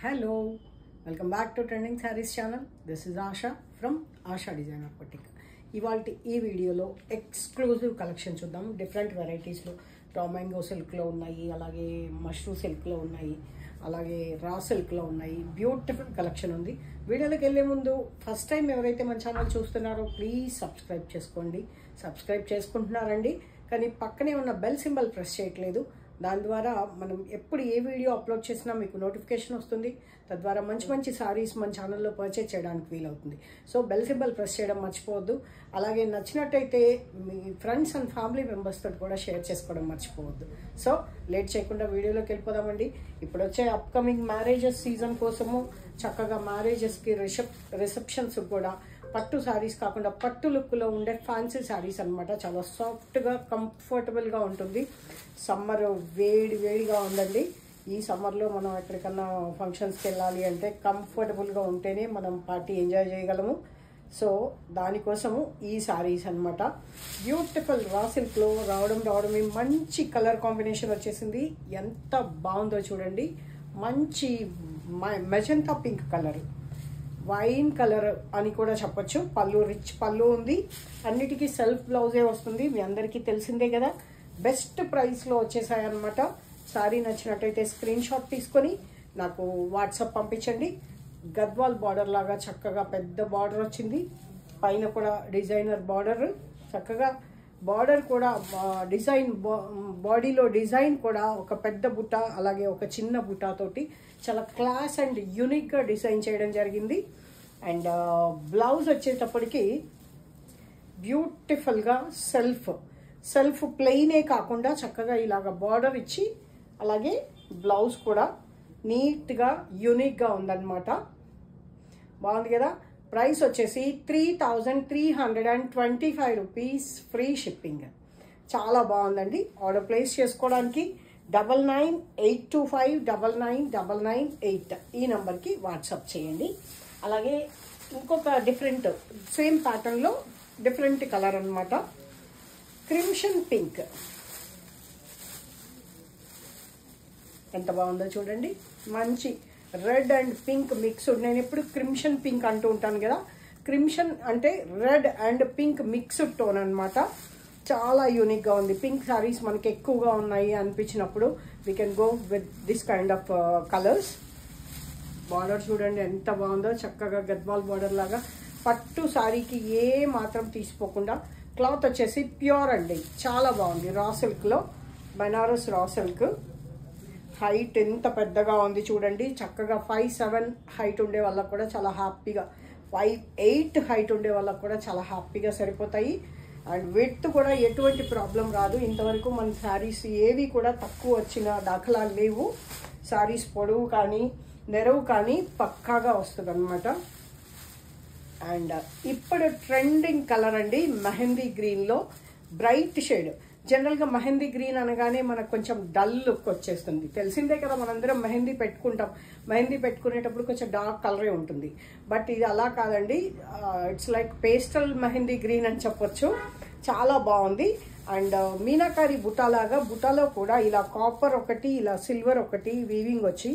Hello, welcome back to Trending Sarees channel. This is Asha from Asha Designer Boutique. ఇవాల్టి ఈ వీడియోలో exclusive collection చూద్దాం. Different వెరైటీస్లో raw mango సిల్క్లో ఉన్నాయి, అలాగే మష్రూ సిల్క్లో ఉన్నాయి, అలాగే రా సిల్క్లో ఉన్నాయి. బ్యూటిఫుల్ కలెక్షన్ ఉంది. వీడియోలోకి వెళ్ళే ముందు ఫస్ట్ టైం ఎవరైతే మన ఛానల్ చూస్తున్నారో ప్లీజ్ సబ్స్క్రైబ్ చేసుకోండి. సబ్స్క్రైబ్ చేసుకుంటున్నారండి, కానీ పక్కనే ఉన్న బెల్ సింబల్ ప్రెస్ చేయట్లేదు. దాని ద్వారా మనం ఎప్పుడు ఏ వీడియో అప్లోడ్ చేసినా మీకు నోటిఫికేషన్ వస్తుంది. తద్వారా మంచి మంచి సారీస్ మన ఛానల్లో పర్చేజ్ చేయడానికి వీలవుతుంది. సో బెల్ సింబల్ ప్రెస్ చేయడం మర్చిపోవద్దు. అలాగే నచ్చినట్టయితే మీ ఫ్రెండ్స్ అండ్ ఫ్యామిలీ మెంబర్స్తో కూడా షేర్ చేసుకోవడం మర్చిపోవద్దు. సో లేట్ చేయకుండా వీడియోలోకి వెళ్ళిపోదామండి. ఇప్పుడు వచ్చే అప్కమింగ్ మ్యారేజెస్ సీజన్ కోసము చక్కగా మ్యారేజెస్కి రిసెప్షన్స్ కూడా పట్టు శారీస్ కాకుండా పట్టు లుక్లో ఉండే ఫ్యాన్సీ శారీస్ అనమాట. చాలా సాఫ్ట్గా కంఫర్టబుల్గా ఉంటుంది. సమ్మర్ వేడిగా ఉందండి. ఈ సమ్మర్లో మనం ఎక్కడికన్నా ఫంక్షన్స్కి వెళ్ళాలి అంటే కంఫర్టబుల్గా ఉంటేనే మనం పార్టీ ఎంజాయ్ చేయగలము. సో దానికోసము ఈ శారీస్ అనమాట. బ్యూటిఫుల్ రా సిల్క్లో రావడమే మంచి కలర్ కాంబినేషన్ వచ్చేసింది. ఎంత బాగుందో చూడండి. మంచి magenta pink colour, wine colour అని కూడా చెప్పొచ్చు. పళ్ళు రిచ్ పళ్ళు ఉంది. అన్నిటికీ సెల్ఫ్ బ్లౌజే వస్తుంది. మీ అందరికీ తెలిసిందే కదా. బెస్ట్ ప్రైస్లో వచ్చేసాయి అనమాట. శారీ నచ్చినట్టయితే స్క్రీన్ షాట్ తీసుకొని నాకు వాట్సాప్ పంపించండి. గద్వాల్ బార్డర్ లాగా చక్కగా పెద్ద బార్డర్ వచ్చింది. పైన కూడా డిజైనర్ బార్డర్, చక్కగా బార్డర్ కూడా డిజైన్, బాడీలో డిజైన్ కూడా ఒక పెద్ద బుట్ట అలాగే ఒక చిన్న బుట్టాతోటి చాలా క్లాస్ అండ్ యూనిక్గా డిజైన్ చేయడం జరిగింది. అండ్ బ్లౌజ్ వచ్చేటప్పటికి బ్యూటిఫుల్గా సెల్ఫ్ ప్లెయినే కాకుండా చక్కగా ఇలాగ బార్డర్ ఇచ్చి అలాగే బ్లౌజ్ కూడా నీట్గా యూనిక్గా ఉందన్నమాట. బాగుంది కదా. ప్రైస్ వచ్చేసి 3325 రూపీస్, ఫ్రీ షిప్పింగ్. చాలా బాగుందండి. ఆర్డర్ ప్లేస్ చేసుకోవడానికి 9982599998 ఈ నెంబర్కి వాట్సాప్ చేయండి. అలాగే ఇంకొక డిఫరెంట్ సేమ్ ప్యాటర్న్లో డిఫరెంట్ కలర్ అనమాట. క్రిమ్షన్ పింక్ ఎంత బాగుందో చూడండి. మంచి రెడ్ అండ్ పింక్ మిక్స్డ్. నేను ఎప్పుడు క్రిమ్షన్ పింక్ అంటూ ఉంటాను కదా. క్రిమ్షన్ అంటే red and pink mixed tone అనమాట. చాలా యూనిక్గా ఉంది. పింక్ శారీస్ మనకి ఎక్కువగా ఉన్నాయి అనిపించినప్పుడు we can go with this kind of colours. Border చూడండి ఎంత బాగుందో. చక్కగా గద్వాల్ బార్డర్ లాగా పట్టు శారీకి ఏ మాత్రం తీసిపోకుండా. క్లాత్ వచ్చేసి ప్యూర్ అండి. చాలా బాగుంది. రా సిల్క్లో బనారస్ రా సిల్క్. హైట్ ఎంత పెద్దగా ఉంది చూడండి. చక్కగా 5'7" హైట్ ఉండే వాళ్ళకు కూడా చాలా హ్యాపీగా, 5'8" హైట్ ఉండే వాళ్ళకు కూడా చాలా హ్యాపీగా సరిపోతాయి. అండ్ విడ్త్ కూడా ఎటువంటి ప్రాబ్లం రాదు. ఇంతవరకు మన శారీస్ ఏవి కూడా తక్కువ వచ్చిన దాఖలాలు లేవు. శారీస్ పొడవు కానీ నెరవు కానీ పక్కాగా వస్తుంది అనమాట. అండ్ ఇప్పుడు ట్రెండింగ్ కలర్ అండి, మెహందీ గ్రీన్లో బ్రైట్ షేడ్. జనరల్గా మెహందీ గ్రీన్ అనగానే మనకు కొంచెం డల్ లుక్ వచ్చేస్తుంది. తెలిసిందే కదా, మనందరం మెహందీ పెట్టుకుంటాం. మెహందీ పెట్టుకునేటప్పుడు కొంచెం డార్క్ కలరే ఉంటుంది. బట్ ఇది అలా కాదండి. It's like pastel mehndi green అని చెప్పొచ్చు. చాలా బాగుంది. అండ్ మీనాకారి బుటాలాగా, బుటాలో కూడా ఇలా కాపర్ ఒకటి, ఇలా సిల్వర్ ఒకటి వీవింగ్ వచ్చి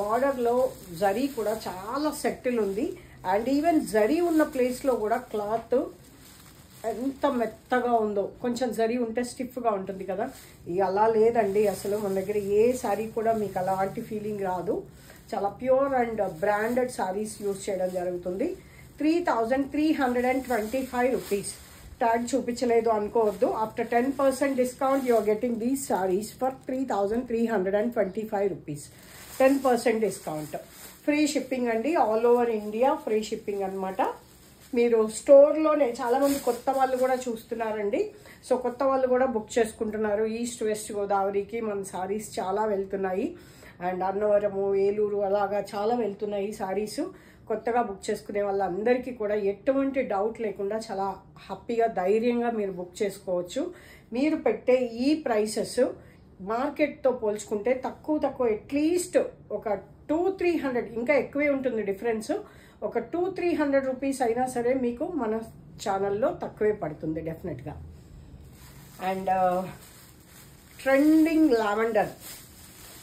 బార్డర్లో జరీ కూడా చాలా సెటిల్ ఉంది. అండ్ ఈవెన్ జరీ ఉన్న ప్లేస్లో కూడా క్లాత్ ఎంత మెత్తగా ఉందో. కొంచెం జరీ ఉంటే స్టిఫ్గా ఉంటుంది కదా, ఇక అలా లేదండి. అసలు మన దగ్గర ఏ శారీ కూడా మీకు అలాంటి ఫీలింగ్ రాదు. చాలా pure and branded sarees use చేయడం జరుగుతుంది. 3325 రూపీస్. ట్యాగ్ చూపించలేదు అనుకోవద్దు. After 10% discount you are getting these sarees for 3325 rupees. 10% discount. Free shipping అండి. All over India free shipping అనమాట. మీరు స్టోర్లోనే చాలామంది కొత్త వాళ్ళు కూడా చూస్తున్నారండి. సో కొత్త వాళ్ళు కూడా బుక్ చేసుకుంటున్నారు. ఈస్ట్ వెస్ట్ గోదావరికి మన శారీస్ చాలా వెళ్తున్నాయి. అండ్ అన్నవరము, ఏలూరు అలాగా చాలా వెళ్తున్నాయి శారీస్. కొత్తగా బుక్ చేసుకునే వాళ్ళందరికీ కూడా ఎటువంటి డౌట్ లేకుండా చాలా హ్యాపీగా ధైర్యంగా మీరు బుక్ చేసుకోవచ్చు. మీరు పెట్టే ఈ ప్రైసెస్ మార్కెట్తో పోల్చుకుంటే తక్కువ అట్లీస్ట్ ఒక 200-300 ఇంకా ఎక్కువే ఉంటుంది డిఫరెన్స్. ఒక 200-300 రూపీస్ అయినా సరే మీకు మన ఛానల్లో తక్కువే పడుతుంది డెఫినెట్గా. అండ్ ట్రెండింగ్ లావెండర్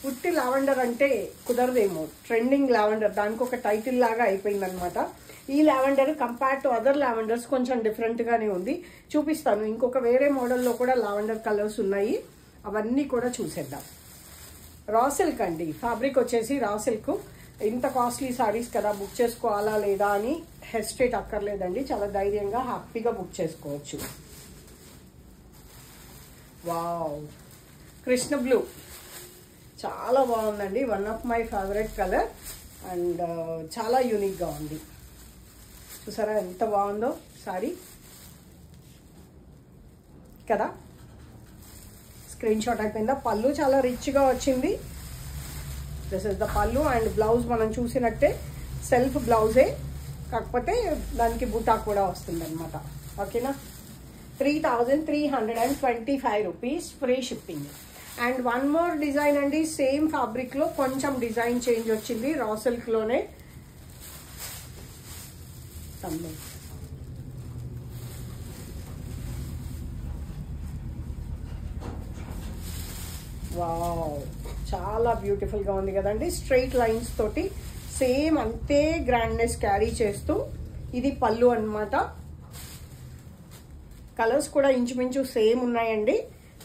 ఉట్టి లావెండర్ అంటే కుదరదేమో, ట్రెండింగ్ లావెండర్ దానికి ఒక టైటిల్ లాగా అయిపోయిందనమాట. ఈ lavender compare to other lavenders కొంచెం డిఫరెంట్గానే ఉంది. చూపిస్తాను, ఇంకొక వేరే మోడల్లో కూడా లావెండర్ కలర్స్ ఉన్నాయి, అవన్నీ కూడా చూసేద్దాం. రా సిల్క్ అండి, ఫ్యాబ్రిక్ వచ్చేసి రా సిల్క్. ఇంత కాస్ట్లీ సారీస్ కదా, బుక్ చేసుకోవాలా లేదా అని హెసిటేట్ అక్కర్లేదండి, చాలా ధైర్యంగా హ్యాపీగా బుక్ చేసుకోవచ్చు. వావ్, కృష్ణ బ్లూ చాలా బాగుందండి, one of my favourite colour and చాలా యూనిక్గా ఉంది. చూసారా ఎంత బాగుందో సారీ కదా. స్క్రీన్ షాట్ అయిపోయిందా? పళ్ళు చాలా రిచ్గా వచ్చింది. దిస్ ఇస్ ద పళ్ళు అండ్ బ్లౌజ్ మనం చూసినట్టే సెల్ఫ్ బ్లౌజే, కాకపోతే దానికి బూటా కూడా వస్తుంది అనమాట. ఓకేనా. 3325 rupees, free shipping. And one more design అండి, సేమ్ ఫ్యాబ్రిక్లో కొంచెం డిజైన్ చేంజ్ వచ్చింది, రా సిల్క్లోనే. వావ్, చాలా బ్యూటిఫుల్గా ఉంది కదండి. స్ట్రైట్ లైన్స్ తోటి సేమ్ అంతే గ్రాండ్నెస్ క్యారీ చేస్తూ, ఇది పళ్ళు అన్నమాట. కలర్స్ కూడా ఇంచుమించు సేమ్ ఉన్నాయండి,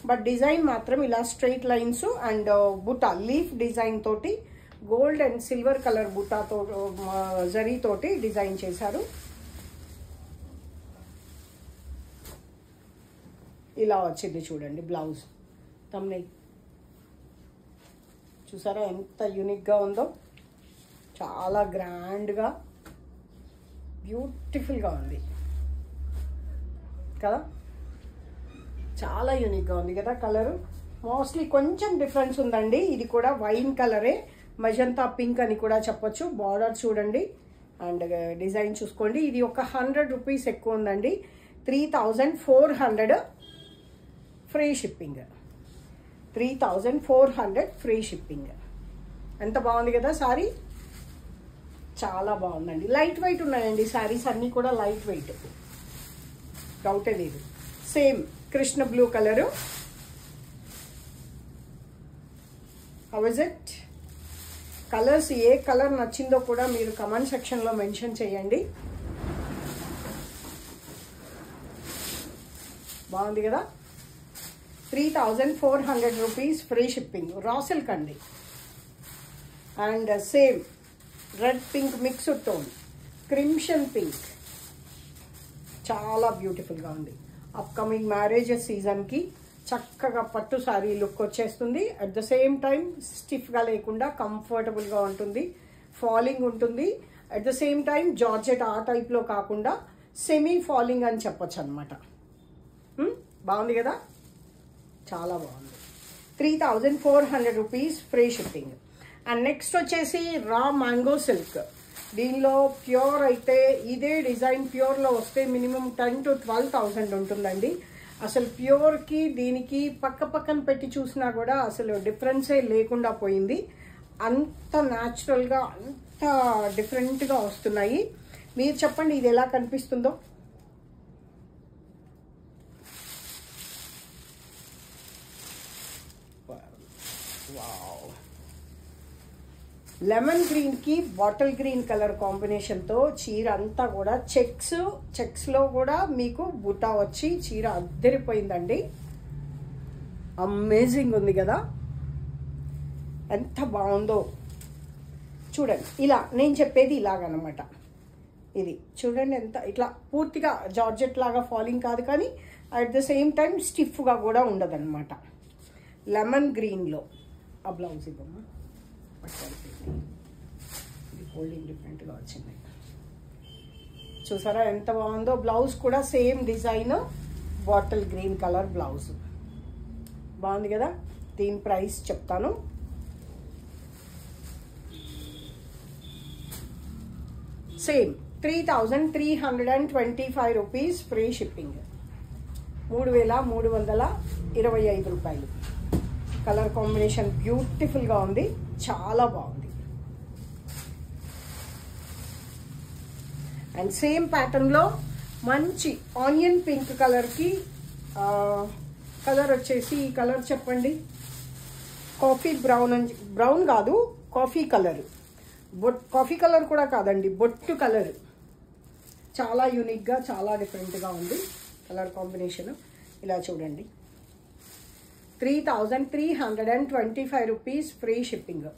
బట్ డిజైన్ మాత్రం ఇలా స్ట్రైట్ లైన్స్ అండ్ బుటా లీఫ్ డిజైన్ తోటి గోల్డ్ అండ్ సిల్వర్ కలర్ బుటాతో జరీ తోటి డిజైన్ చేశారు. ఇలా వచ్చింది చూడండి బ్లౌజ్. తమ్ముని చూసారా ఎంత యూనిక్గా ఉందో, చాలా గ్రాండ్గా బ్యూటిఫుల్గా ఉంది కదా, చాలా యూనిక్గా ఉంది కదా. కలరు మోస్ట్లీ కొంచెం డిఫరెన్స్ ఉందండి, ఇది కూడా వైన్ కలరే, మజంతా పింక్ అని కూడా చెప్పొచ్చు. బార్డర్ చూడండి అండ్ డిజైన్ చూసుకోండి. ఇది ఒక 100 రూపీస్ ఎక్కువ ఉందండి, 3400 ఫ్రీ షిప్పింగ్. 3400 free shipping. ఎంత బాగుంది కదా సారీ, చాలా బాగుందండి. లైట్ వెయిట్ ఉన్నాయండి సారీస్ అన్నీ కూడా, లైట్ వెయిట్, డౌటే లేదు. Same Krishna blue colour. How is it? Colours A colour నచ్చిందో కూడా మీరు కమెంట్ సెక్షన్లో మెన్షన్ చేయండి. బాగుంది కదా. 3400 rupees free shipping. Raw silk అండి. And same red pink mixed tone, crimson pink, చాలా బ్యూటిఫుల్గా ఉంది. అప్కమింగ్ మ్యారేజెస్ సీజన్కి చక్కగా పట్టు సారీ లుక్ వచ్చేస్తుంది. అట్ ద సేమ్ టైం స్టిఫ్గా లేకుండా కంఫర్టబుల్గా ఉంటుంది, ఫాలింగ్ ఉంటుంది. At the same time georgette ఆ టైప్లో కాకుండా సెమీ ఫాలింగ్ అని చెప్పొచ్చు అనమాట. బాగుంది కదా, చాలా బాగుంది. 3400 rupees free shipping. And next వచ్చేసి రా మ్యాంగో సిల్క్. దీనిలో ప్యూర్ అయితే ఇదే డిజైన్ ప్యూర్లో వస్తే మినిమం 10,000 to 12,000 ఉంటుందండి. అసలు ప్యూర్కి దీనికి పక్కన పెట్టి చూసినా కూడా అసలు డిఫరెన్సే లేకుండా పోయింది. అంత న్యాచురల్గా అంత డిఫరెంట్గా వస్తున్నాయి. మీరు చెప్పండి ఇది ఎలా కనిపిస్తుందో. లెమన్ గ్రీన్ కి బాటిల్ గ్రీన్ కలర్ కాంబినేషన్ తో చీర అంతా కూడా చెక్స్ లో కూడా మీకు బుటా వచ్చి చీర అద్దరిపోయిందండి. అమేజింగ్ ఉంది కదా, ఎంత బాగుందో చూడండి. ఇలా నేను చెప్పేది ఇలాగనమాట. ఇది చూడండి ఎంత ఇట్లా పూర్తిగా జార్జెట్ లాగా ఫాలింగ్ కాదు, కానీ అట్ ద సేమ్ టైం స్టిఫ్గా కూడా ఉండదన్నమాట. లెమన్ గ్రీన్లో ఆ బ్లౌజ్ ఇవ్వమ్మా, ఇది హోల్డింగ్ డిఫరెంట్గా వచ్చింది. చూసారా ఎంత బాగుందో. బ్లౌజ్ కూడా same design, bottle green colour blouse. బాగుంది కదా. దీని ప్రైస్ చెప్తాను. Same 3325 rupees free shipping. 3325 రూపాయలు. కలర్ కాంబినేషన్ బ్యూటిఫుల్గా ఉంది, చాలా బాగుంది. అండ్ సేమ్ ప్యాటర్న్లో మంచి ఆనియన్ పింక్ కలర్కి కలర్ వచ్చేసి ఈ కలర్ చెప్పండి. కాఫీ బ్రౌన్ కాదు, కాఫీ కలర్. కాఫీ కలర్ కూడా కాదండి, బొట్టు కలర్. చాలా యూనిక్గా, చాలా డిఫరెంట్గా ఉంది కలర్ కాంబినేషన్. ఇలా చూడండి, 3,325 రూపీస్ ఫ్రీ షిప్పింగ్.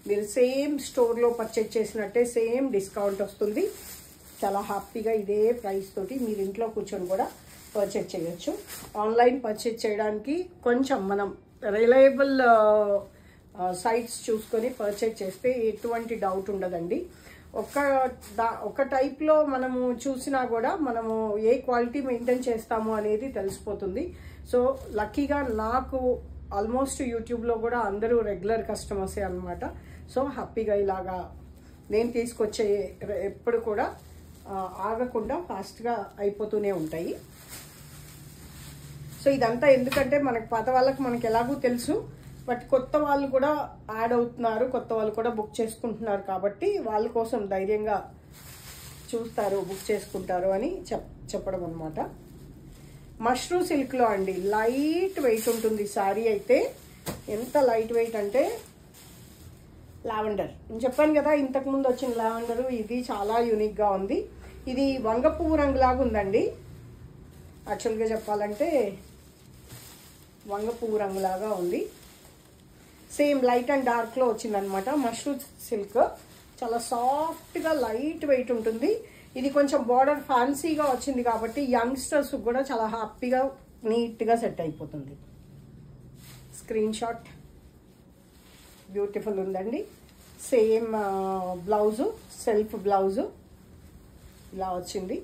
మీరు సేమ్ స్టోర్లో పర్చేజ్ చేసినట్టే సేమ్ డిస్కౌంట్ వస్తుంది. చాలా హ్యాపీగా ఇదే ప్రైస్ తోటి మీరు ఇంట్లో కూర్చొని కూడా పర్చేజ్ చేయొచ్చు. ఆన్లైన్ పర్చేజ్ చేయడానికి కొంచెం మనం రిలయబుల్ సైట్స్ చూసుకొని పర్చేజ్ చేస్తే ఎటువంటి డౌట్ ఉండదండి. ఒక టైప్లో మనము చూసినా కూడా మనము ఏ క్వాలిటీ మెయింటైన్ చేస్తాము అనేది తెలిసిపోతుంది. సో లక్కీగా నాకు ఆల్మోస్ట్ యూట్యూబ్లో కూడా అందరూ రెగ్యులర్ కస్టమర్సే అనమాట. సో హ్యాపీగా ఇలాగా నేను తీసుకొచ్చే ఎప్పుడు కూడా ఆగకుండా ఫాస్ట్గా అయిపోతూనే ఉంటాయి. సో ఇదంతా ఎందుకంటే మనకి పాత వాళ్ళకి మనకి ఎలాగూ తెలుసు, బట్ కొత్త వాళ్ళు కూడా యాడ్ అవుతున్నారు, కొత్త వాళ్ళు కూడా బుక్ చేసుకుంటున్నారు. కాబట్టి వాళ్ళ కోసం ధైర్యంగా చూస్తారు, బుక్ చేసుకుంటారు అని చెప్పడం అనమాట. మష్రూమ్ సిల్క్లో అండి, లైట్ వెయిట్ ఉంటుంది శారీ అయితే. ఎంత లైట్ వెయిట్ అంటే లావెండర్, నేను చెప్పాను కదా ఇంతకుముందు వచ్చిన లావెండరు, ఇది చాలా యూనిక్గా ఉంది. ఇది వంగ పువ్వు రంగులాగా ఉందండి. యాక్చువల్గా చెప్పాలంటే వంగ పువ్వు రంగులాగా ఉంది. సేమ్ లైట్ అండ్ డార్క్లో వచ్చిందనమాట. మష్రూమ్ సిల్క్ చాలా సాఫ్ట్గా లైట్ వెయిట్ ఉంటుంది. ఇది కొంచెం బార్డర్ ఫ్యాన్సీగా వచ్చింది కాబట్టి యంగ్స్టర్స్ కూడా చాలా హ్యాపీగా నీట్గా సెట్ అయిపోతుంది. స్క్రీన్ షాట్ బ్యూటిఫుల్ ఉందండి. సేమ్ బ్లౌజు, సెల్ఫ్ బ్లౌజు ఇలా వచ్చింది.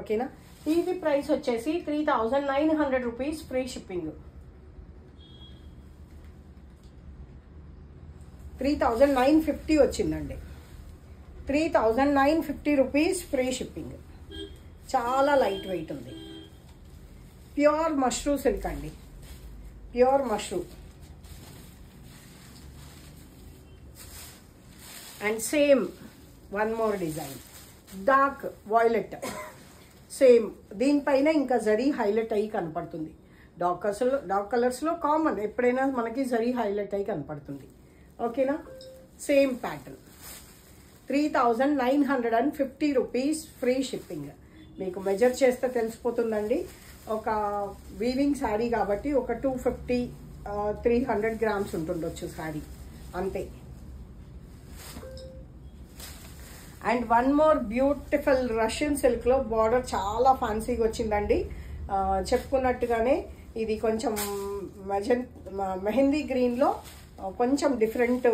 ఓకేనా. ఇది ప్రైస్ వచ్చేసి 3,900 రూపీస్ ఫ్రీ షిప్పింగ్. 3,950 వచ్చిందండి. 3,950 రూపీస్ ఫ్రీ షిప్పింగ్. చాలా లైట్ వెయిట్ ఉంది. ప్యూర్ మష్రూమ్ సిల్క్ అండి, pure mushroom. And same one more design, dark violet. Same దీనిపైన ఇంకా జరీ హైలైట్ అయ్యి కనపడుతుంది. డార్క్ కలర్స్లో కామన్, ఎప్పుడైనా మనకి జరీ హైలైట్ అయ్యి కనపడుతుంది. ఓకేనా. Same pattern, 3,950 rupees free shipping. మీకు మెజర్ చేస్తే తెలిసిపోతుందండి. ఒక వీవింగ్ శారీ కాబట్టి ఒక 250-300 గ్రామ్స్ ఉంటుండొచ్చు శారీ, అంతే. And one more beautiful Russian సిల్క్లో బార్డర్ చాలా ఫ్యాన్సీగా వచ్చిందండి. చెప్పుకున్నట్టుగానే ఇది కొంచెం మెహందీ గ్రీన్లో కొంచెం డిఫరెంట్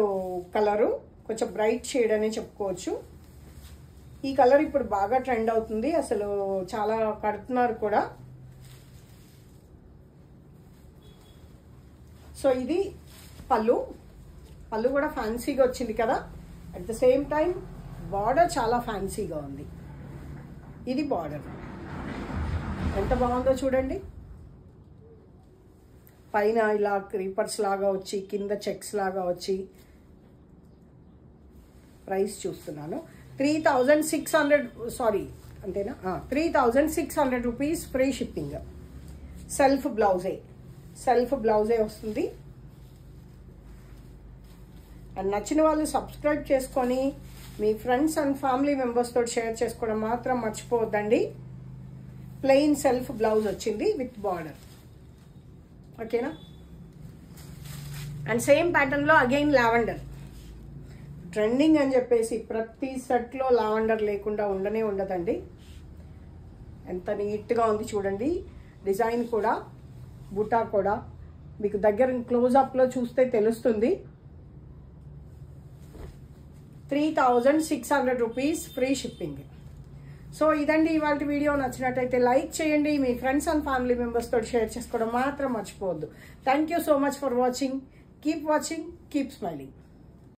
కలరు, కొంచెం బ్రైట్ షేడ్ అనే చెప్పుకోవచ్చు. ఈ కలర్ ఇప్పుడు బాగా ట్రెండ్ అవుతుంది, అసలు చాలా కడుతున్నారు కూడా. సో ఇది పళ్ళు కూడా ఫ్యాన్సీగా వచ్చింది కదా. At the same time border చాలా ఫ్యాన్సీగా ఉంది. ఇది బార్డర్ ఎంత బాగుందో చూడండి. పైన ఇలా క్రీపర్స్ లాగా వచ్చి, కింద చెక్స్ లాగా వచ్చి. ప్రైస్ చూస్తున్నాను, 3,600, సారీ అంతేనా, 3,600 రూపీస్ ఫ్రీ షిప్పింగ్. సెల్ఫ్ బ్లౌజే వస్తుంది. అండ్ నచ్చిన వాళ్ళు సబ్స్క్రైబ్ చేసుకొని మీ ఫ్రెండ్స్ అండ్ ఫ్యామిలీ మెంబర్స్ తోటి షేర్ చేసుకోవడం మాత్రం మర్చిపోవద్దండి. ప్లెయిన్ సెల్ఫ్ బ్లౌజ్ వచ్చింది విత్ బార్డర్. ఓకేనా. అండ్ సేమ్ ప్యాటర్న్లో అగైన్ లావెండర్ ట్రెండింగ్ అని చెప్పేసి ప్రతి సెట్లో లావెండర్ లేకుండా ఉండదండి. ఎంత నీట్గా ఉంది చూడండి. డిజైన్ కూడా, బుటా కూడా మీకు దగ్గర క్లోజ్అప్లో చూస్తే తెలుస్తుంది. 3,600 రూపీస్ ఫ్రీ షిప్పింగ్. సో ఇదండి ఇవాళ వీడియో. నచ్చినట్టయితే లైక్ చేయండి, మీ ఫ్రెండ్స్ అండ్ ఫ్యామిలీ మెంబర్స్ తోటి షేర్ చేసుకోవడం మాత్రం మర్చిపోవద్దు. Thank you so much for watching. Keep watching, keep smiling.